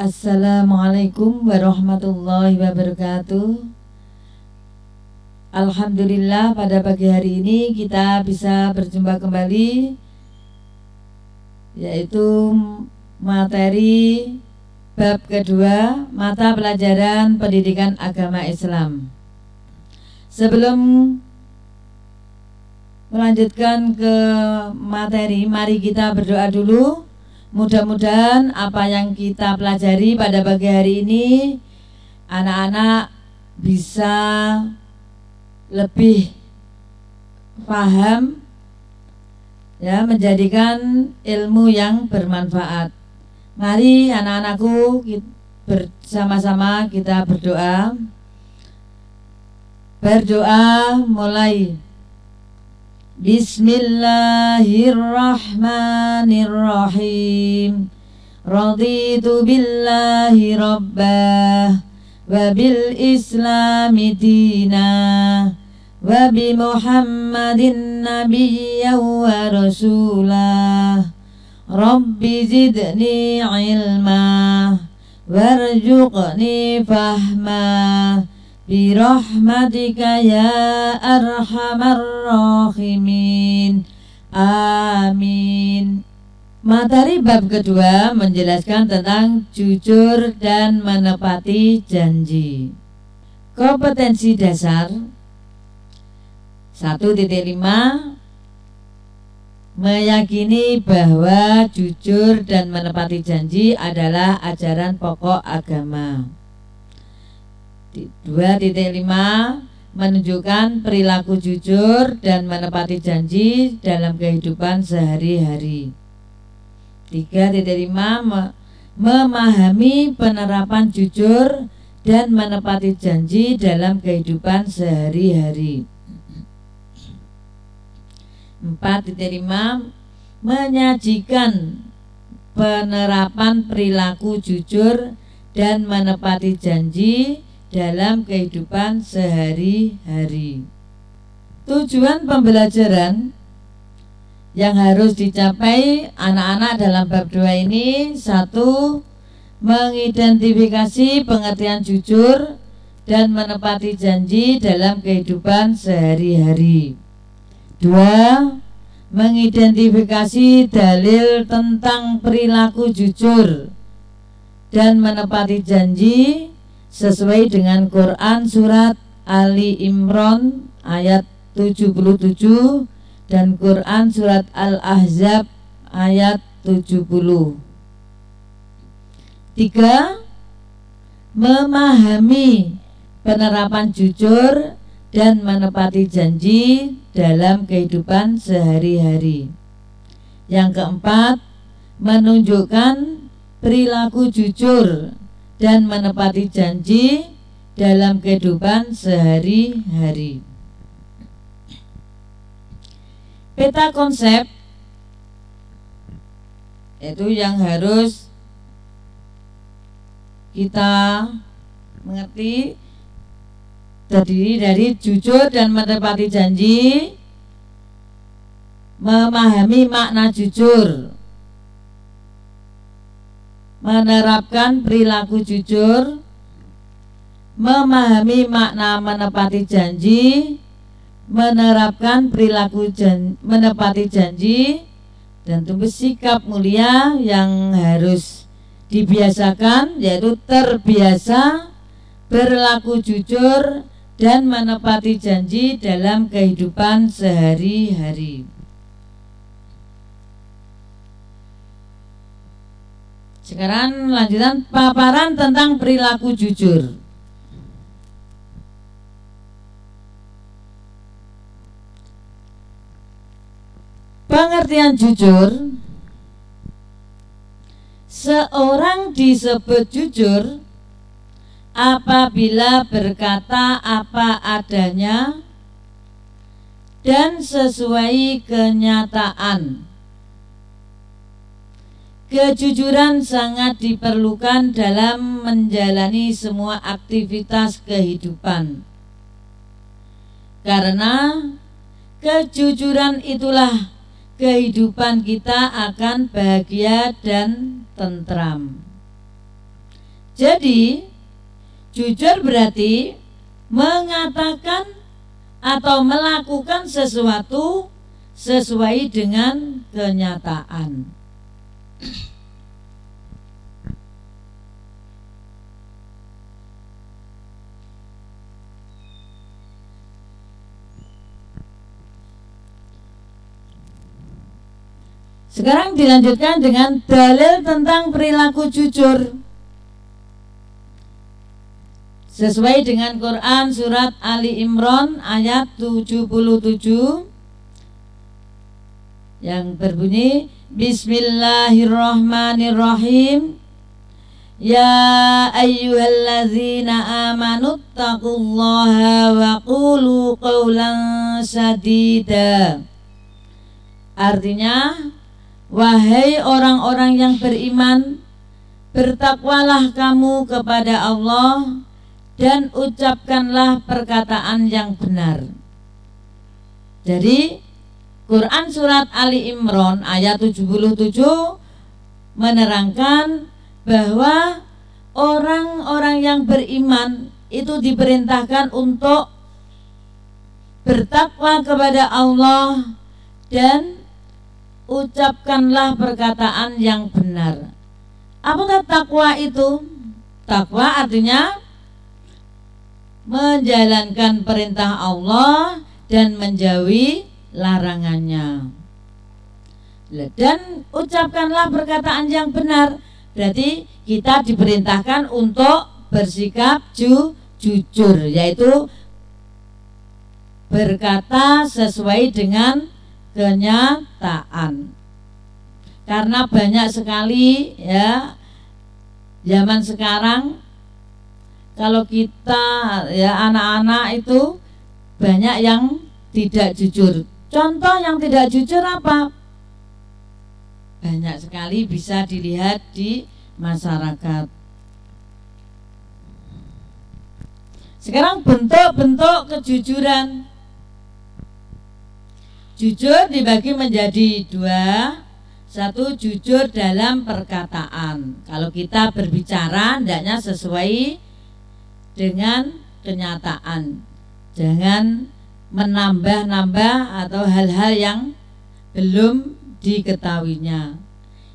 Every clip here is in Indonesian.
Assalamualaikum warahmatullahi wabarakatuh. Alhamdulillah, pada pagi hari ini kita bisa berjumpa kembali, yaitu materi bab kedua, mata pelajaran pendidikan agama Islam. Sebelum melanjutkan ke materi, mari kita berdoa dulu. Mudah-mudahan apa yang kita pelajari pada pagi hari ini, anak-anak bisa lebih paham, ya, menjadikan ilmu yang bermanfaat. Mari anak-anakku, bersama-sama kita berdoa. Berdoa mulai. Bismillahirrahmanirrahim. Raditu billahi rabbah wa bil islami dina wa bi Muhammadin nabiyyan wa rasulah. Rabbi zidni ilma warzuqni fahma birahmatika ya arhamar rahimin. Amin. Materi bab kedua menjelaskan tentang jujur dan menepati janji. Kompetensi dasar 1.5, meyakini bahwa jujur dan menepati janji adalah ajaran pokok agama. 2.5, menunjukkan perilaku jujur dan menepati janji dalam kehidupan sehari-hari. 3.5, memahami penerapan jujur dan menepati janji dalam kehidupan sehari-hari. 4.5, menyajikan penerapan perilaku jujur dan menepati janji dalam kehidupan sehari-hari. Tujuan pembelajaran yang harus dicapai anak-anak dalam bab 2 ini: 1. Mengidentifikasi pengertian jujur dan menepati janji dalam kehidupan sehari-hari. 2. Mengidentifikasi dalil tentang perilaku jujur dan menepati janji sesuai dengan Quran surat Ali Imran ayat 77 dan Quran surat Al-Ahzab ayat 70. 3. Memahami penerapan jujur dan menepati janji dalam kehidupan sehari-hari. Yang keempat, menunjukkan perilaku jujur dan menepati janji dalam kehidupan sehari-hari. Peta konsep itu yang harus kita mengerti, terdiri dari jujur dan menepati janji, memahami makna jujur, menerapkan perilaku jujur, memahami makna menepati janji, menerapkan perilaku menepati janji, dan tumbuh sikap mulia yang harus dibiasakan, yaitu terbiasa berlaku jujur dan menepati janji dalam kehidupan sehari-hari. Sekarang lanjutan paparan tentang perilaku jujur. Pengertian jujur: seorang disebut jujur apabila berkata apa adanya dan sesuai kenyataan. Kejujuran sangat diperlukan dalam menjalani semua aktivitas kehidupan, karena kejujuran itulah kehidupan kita akan bahagia dan tentram. Jadi jujur berarti mengatakan atau melakukan sesuatu sesuai dengan kenyataan. Sekarang dilanjutkan dengan dalil tentang perilaku jujur. Sesuai dengan Quran surat Ali Imran ayat 77 yang berbunyi Bismillahirrahmanirrahim. Ya ayyuhallazina amanu taqullaha wa qulu qawlan sadida. Artinya, wahai orang-orang yang beriman, bertakwalah kamu kepada Allah dan ucapkanlah perkataan yang benar. Jadi Quran surat Ali Imran ayat 77 menerangkan bahwa orang-orang yang beriman itu diperintahkan untuk bertakwa kepada Allah dan ucapkanlah perkataan yang benar. Apakah takwa itu? Takwa artinya menjalankan perintah Allah dan menjauhi larangannya. Dan ucapkanlah perkataan yang benar. Berarti kita diperintahkan untuk bersikap jujur, yaitu berkata sesuai dengan kenyataan. Karena banyak sekali ya zaman sekarang, kalau kita ya anak-anak itu banyak yang tidak jujur. Contoh yang tidak jujur apa? Banyak sekali bisa dilihat di masyarakat. Sekarang bentuk-bentuk kejujuran. Jujur dibagi menjadi dua. Satu, jujur dalam perkataan. Kalau kita berbicara hendaknya sesuai dengan kenyataan. Jangan menambah-nambah atau hal-hal yang belum diketahuinya.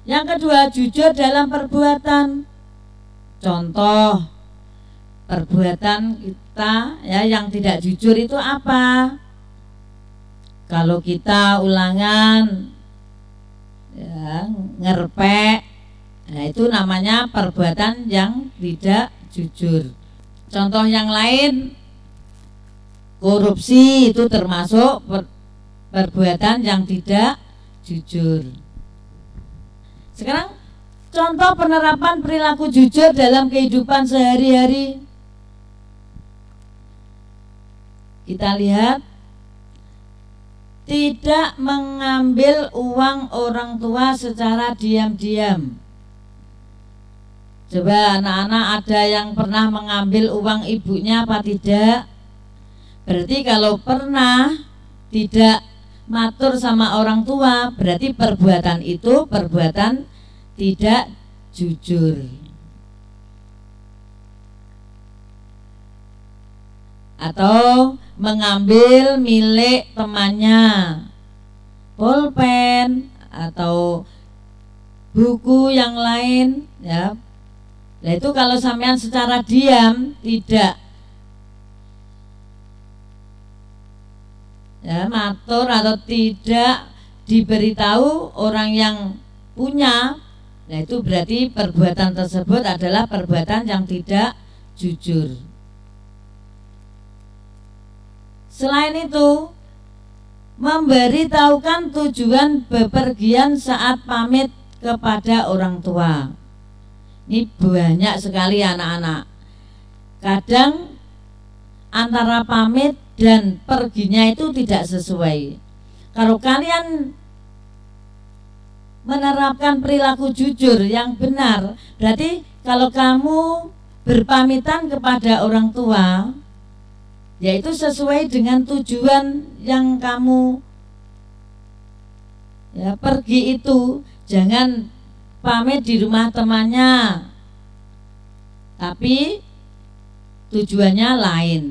Yang kedua, jujur dalam perbuatan. Contoh perbuatan kita ya yang tidak jujur itu apa? Kalau kita ulangan ya, ngerpek, nah itu namanya perbuatan yang tidak jujur. Contoh yang lain, korupsi itu termasuk perbuatan yang tidak jujur. Sekarang contoh penerapan perilaku jujur dalam kehidupan sehari-hari. Kita lihat, tidak mengambil uang orang tua secara diam-diam. Coba anak-anak ada yang pernah mengambil uang ibunya apa tidak? Berarti kalau pernah tidak matur sama orang tua, berarti perbuatan itu perbuatan tidak jujur. Atau mengambil milik temannya, pulpen atau buku yang lain ya. Nah itu kalau sampean secara diam tidak ya matur atau tidak diberitahu orang yang punya, nah itu berarti perbuatan tersebut adalah perbuatan yang tidak jujur. Selain itu, memberitahukan tujuan bepergian saat pamit kepada orang tua. Ini banyak sekali anak-anak. Kadang antara pamit dan perginya itu tidak sesuai. Kalau kalian menerapkan perilaku jujur yang benar, berarti kalau kamu berpamitan kepada orang tua, yaitu sesuai dengan tujuan yang kamu ya pergi itu. Jangan pamit di rumah temannya tapi tujuannya lain.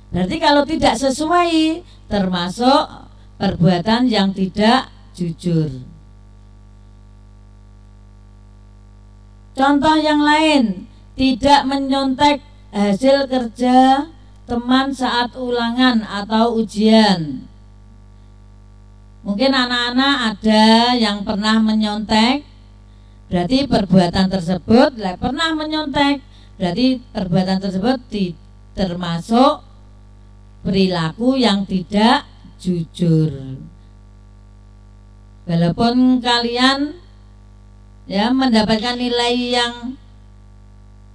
Berarti kalau tidak sesuai termasuk perbuatan yang tidak jujur. Contoh yang lain, tidak menyontek hasil kerja teman saat ulangan atau ujian. Mungkin anak-anak ada yang pernah menyontek, berarti perbuatan tersebut pernah menyontek, berarti perbuatan tersebut termasuk perilaku yang tidak jujur. Walaupun kalian mendapatkan nilai yang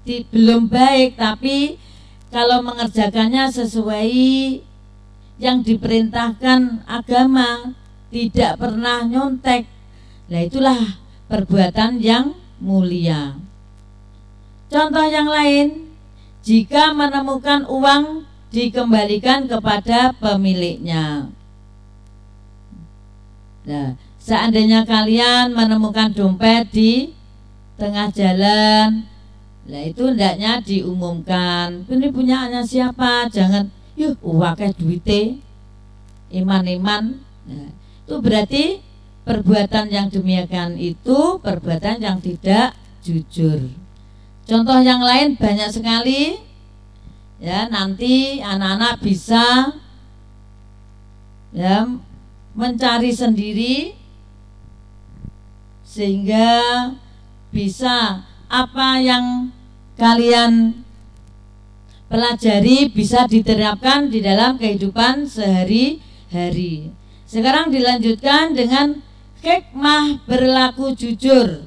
belum baik, tapi kalau mengerjakannya sesuai yang diperintahkan agama, tidak pernah nyontek, nah itulah perbuatan yang mulia. Contoh yang lain, jika menemukan uang dikembalikan kepada pemiliknya. Nah, seandainya kalian menemukan dompet di tengah jalan, nah itu hendaknya diumumkan. Ini punyaannya siapa? Jangan, yuh uwakeh duite, iman-iman. Nah, itu berarti perbuatan yang demikian itu perbuatan yang tidak jujur. Contoh yang lain banyak sekali. Nanti anak-anak bisa mencari sendiri sehingga bisa apa yang kalian pelajari bisa diterapkan di dalam kehidupan sehari-hari. Sekarang dilanjutkan dengan hikmah berlaku jujur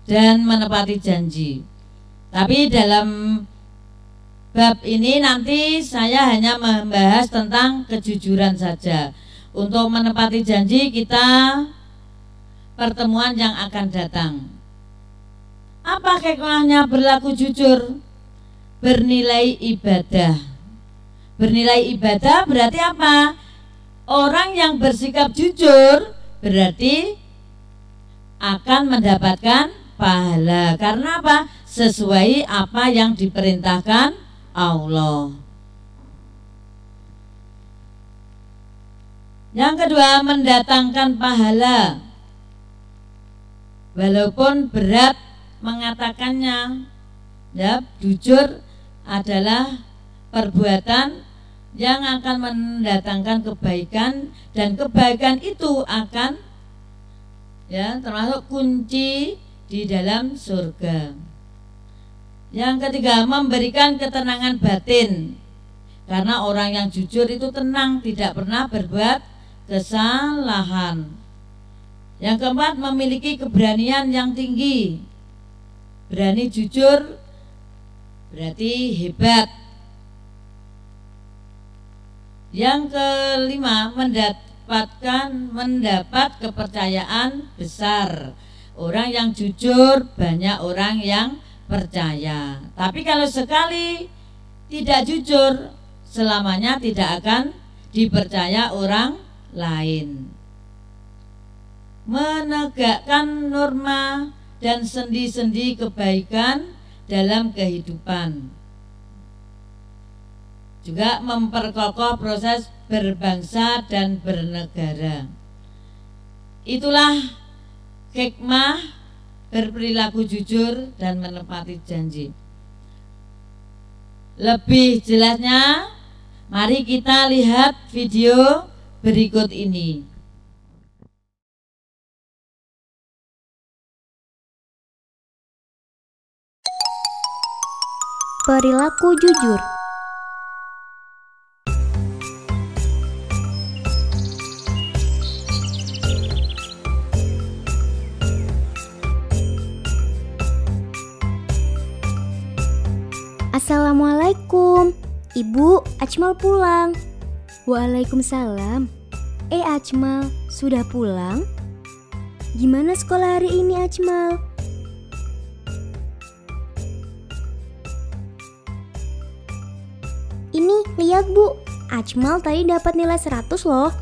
dan menepati janji. Tapi dalam bab ini nanti saya hanya membahas tentang kejujuran saja. Untuk menepati janji kita pertemuan yang akan datang. Apa hikmahnya berlaku jujur? Bernilai ibadah. Bernilai ibadah berarti apa? Orang yang bersikap jujur berarti akan mendapatkan pahala. Karena apa? Sesuai apa yang diperintahkan Allah. Yang kedua, mendatangkan pahala. Walaupun berat mengatakannya, jujur adalah perbuatan yang akan mendatangkan kebaikan, dan kebaikan itu akan termasuk kunci di dalam surga. Yang ketiga, memberikan ketenangan batin. Karena orang yang jujur itu tenang, tidak pernah berbuat kesalahan. Yang keempat, memiliki keberanian yang tinggi. Berani jujur berarti hebat. Yang kelima, mendapat kepercayaan besar. Orang yang jujur banyak orang yang percaya. Tapi kalau sekali tidak jujur, selamanya tidak akan dipercaya orang lain. Menegakkan norma dan sendi-sendi kebaikan dalam kehidupan. Juga memperkokoh proses berbangsa dan bernegara. Itulah hikmah berperilaku jujur dan menepati janji. Lebih jelasnya, mari kita lihat video berikut ini. Perilaku jujur. Assalamualaikum, Ibu, Ajmal pulang. Waalaikumsalam. Ajmal, sudah pulang? Gimana sekolah hari ini, Ajmal? Ini, lihat Bu, Ajmal tadi dapat nilai 100 loh.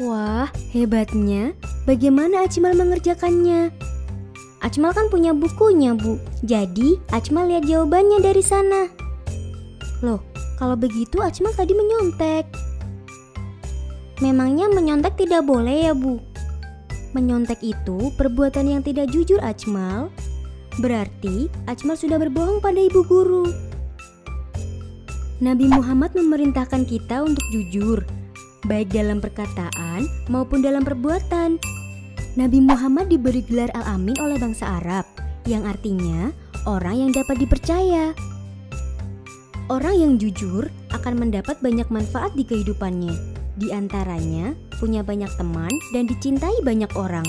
Wah, hebatnya. Bagaimana Ajmal mengerjakannya? Ajmal kan punya bukunya, Bu. Jadi, Ajmal lihat jawabannya dari sana. Loh, kalau begitu Ajmal tadi menyontek. Memangnya menyontek tidak boleh ya, Bu? Menyontek itu perbuatan yang tidak jujur, Ajmal. Berarti Ajmal sudah berbohong pada ibu guru. Nabi Muhammad memerintahkan kita untuk jujur, baik dalam perkataan maupun dalam perbuatan. Nabi Muhammad diberi gelar Al-Amin oleh bangsa Arab, yang artinya orang yang dapat dipercaya. Orang yang jujur akan mendapat banyak manfaat di kehidupannya. Di antaranya, punya banyak teman dan dicintai banyak orang.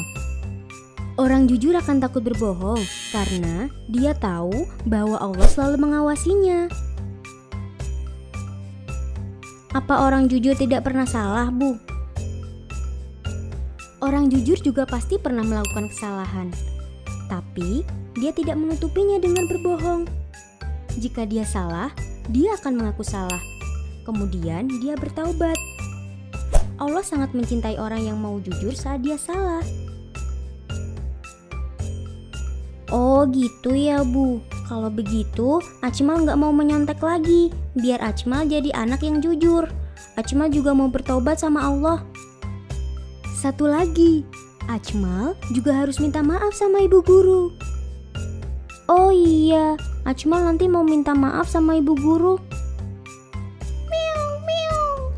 Orang jujur akan takut berbohong karena dia tahu bahwa Allah selalu mengawasinya. Apa orang jujur tidak pernah salah, Bu? Orang jujur juga pasti pernah melakukan kesalahan, tapi dia tidak menutupinya dengan berbohong. Jika dia salah, dia akan mengaku salah. Kemudian dia bertaubat. Allah sangat mencintai orang yang mau jujur saat dia salah. Oh gitu ya, Bu. Kalau begitu, Ajmal nggak mau menyontek lagi. Biar Ajmal jadi anak yang jujur. Ajmal juga mau bertaubat sama Allah. Satu lagi, Ajmal juga harus minta maaf sama ibu guru. Oh iya, Ajmal nanti mau minta maaf sama ibu guru. Miau, miau.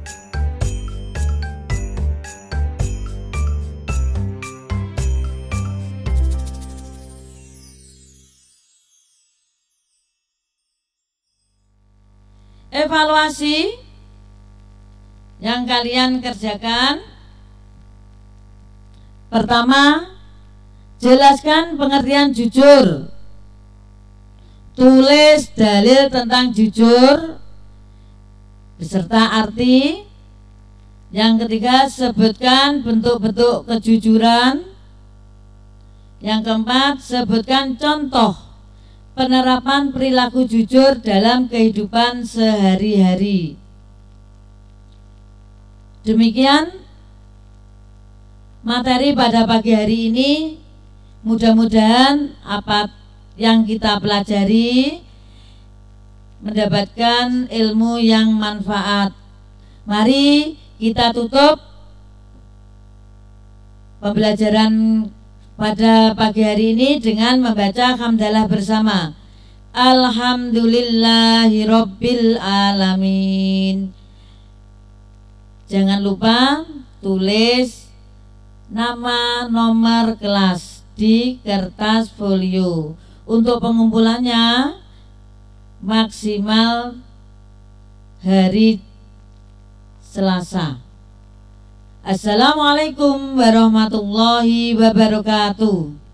Evaluasi yang kalian kerjakan. Pertama, jelaskan pengertian jujur. Tulis dalil tentang jujur beserta arti. Yang ketiga, sebutkan bentuk-bentuk kejujuran. Yang keempat, sebutkan contoh penerapan perilaku jujur dalam kehidupan sehari-hari. Demikian materi pada pagi hari ini. Mudah-mudahan apa yang kita pelajari mendapatkan ilmu yang manfaat. Mari kita tutup pembelajaran pada pagi hari ini dengan membaca hamdalah bersama. Alhamdulillahirabbil alamin. Jangan lupa tulis nama, nomor kelas di kertas folio. Untuk pengumpulannya maksimal hari Selasa. Assalamualaikum warahmatullahi wabarakatuh.